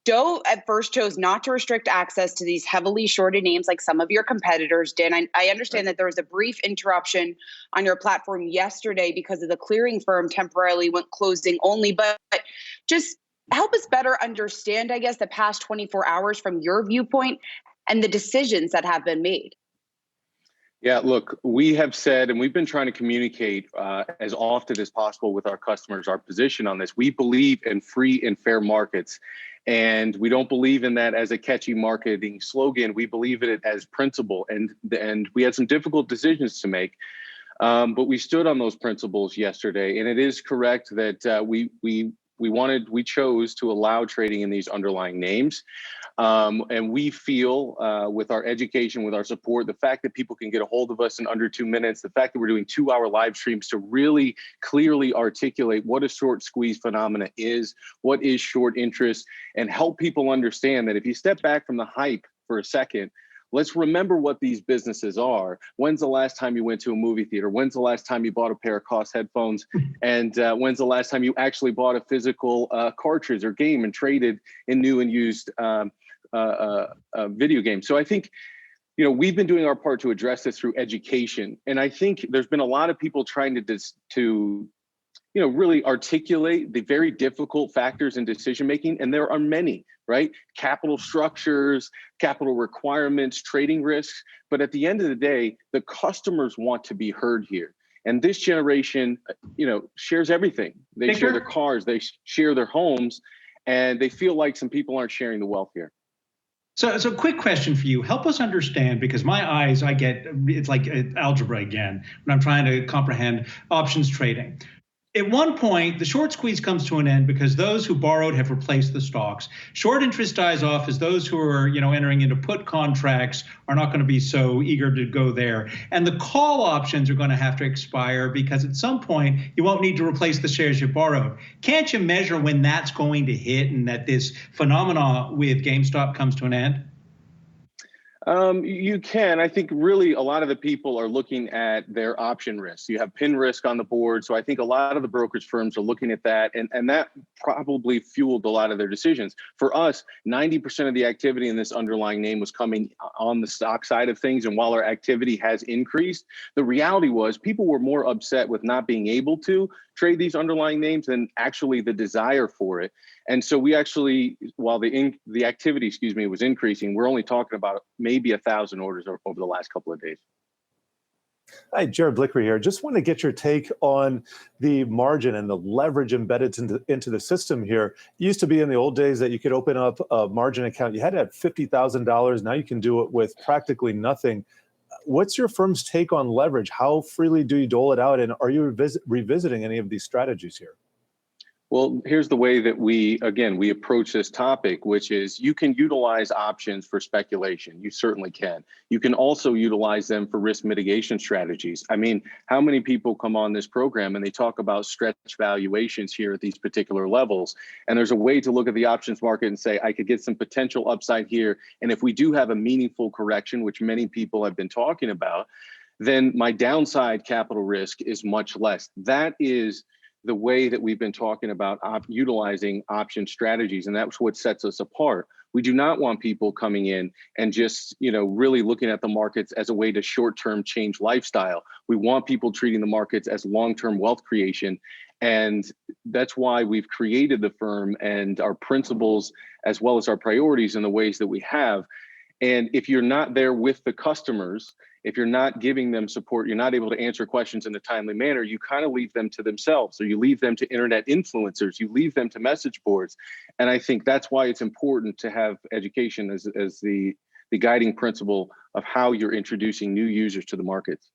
Doe at first chose not to restrict access to these heavily shorted names like some of your competitors did. I understand that there was a brief interruption on your platform yesterday because of the clearing firm temporarily went closing only, but just help us better understand, I guess, the past 24 hours from your viewpoint and the decisions that have been made. Yeah, look, we have said, and we've been trying to communicate as often as possible with our customers, our position on this. We believe in free and fair markets, and we don't believe in that as a catchy marketing slogan. We believe in it as principle, and we had some difficult decisions to make, but we stood on those principles yesterday. And it is correct that we chose to allow trading in these underlying names. And we feel with our education, with our support, the fact that people can get a hold of us in under 2 minutes, the fact that we're doing 2-hour live streams to really clearly articulate what a short squeeze phenomena is, what is short interest, and help people understand that if you step back from the hype for a second, let's remember what these businesses are. When's the last time you went to a movie theater? When's the last time you bought a pair of Koss headphones? And when's the last time you actually bought a physical cartridge or game and traded in new and used video games? So I think, we've been doing our part to address this through education. And I think there's been a lot of people trying to really articulate the very difficult factors in decision making. And there are many, right? Capital structures, capital requirements, trading risks. But at the end of the day, the customers want to be heard here. And this generation, shares everything. They share their cars, they share their homes, and they feel like some people aren't sharing the wealth here. So quick question for you. Help us understand, because my eyes, it's like algebra again, when I'm trying to comprehend options trading. At one point, the short squeeze comes to an end because those who borrowed have replaced the stocks. Short interest dies off as those who are, entering into put contracts are not going to be so eager to go there. And the call options are going to have to expire because at some point you won't need to replace the shares you borrowed. Can't you measure when that's going to hit and that this phenomenon with GameStop comes to an end? You can. I think really a lot of the people are looking at their option risk. You have pin risk on the board. So I think a lot of the brokerage firms are looking at that, and that probably fueled a lot of their decisions. For us, 90% of the activity in this underlying name was coming on the stock side of things. And while our activity has increased, the reality was people were more upset with not being able to trade these underlying names than actually the desire for it. And so we actually, while the activity, was increasing, we're only talking about maybe 1,000 orders over the last couple of days. Hi, Jared Blickery here. Just want to get your take on the margin and the leverage embedded into the system here. It used to be in the old days that you could open up a margin account. You had to have $50,000. Now you can do it with practically nothing. What's your firm's take on leverage? How freely do you dole it out? And are you revisiting any of these strategies here? Well, here's the way that we approach this topic, which is you can utilize options for speculation. You certainly can. You can also utilize them for risk mitigation strategies. I mean, how many people come on this program and they talk about stretch valuations here at these particular levels? And there's a way to look at the options market and say, I could get some potential upside here. And if we do have a meaningful correction, which many people have been talking about, then my downside capital risk is much less. That is the way that we've been talking about utilizing option strategies, and that's what sets us apart. We do not want people coming in and just, really looking at the markets as a way to short-term change lifestyle. We want people treating the markets as long-term wealth creation, and that's why we've created the firm and our principles as well as our priorities in the ways that we have. And if you're not there with the customers, if you're not giving them support, you're not able to answer questions in a timely manner, you kind of leave them to themselves, or you leave them to internet influencers, you leave them to message boards. And I think that's why it's important to have education as the guiding principle of how you're introducing new users to the markets.